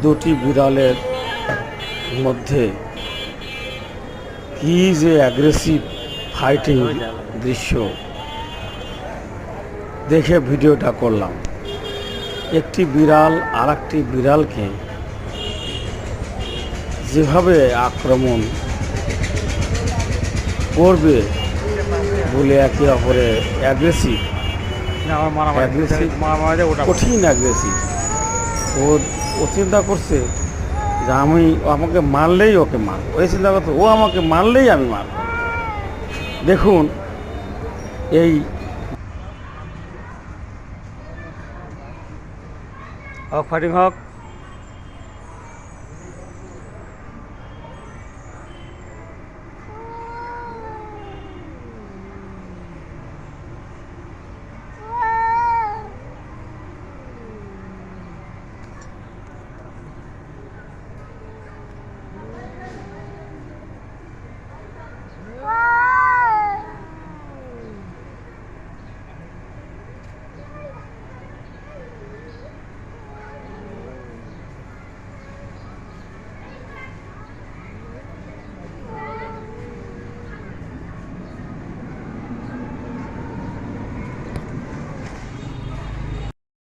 দুটি বিড়ালের মধ্যে কি যে অ্যাগ্রেসিভ ফাইটিং দৃশ্য দেখে ভিডিওটা করলাম। একটি বিড়াল আর একটি বিড়ালকে যেভাবে আক্রমণ করবে বলে একে অপরে অ্যাগ্রেসিভ কঠিন অ্যাগ্রেসিভ। ও চিন্তা করছে যে আমাকে মারলেই ওকে মারব, ওই চিন্তা করছে ও আমাকে মারলেই আমি মারব। দেখুন এই ফাইটিং হোক।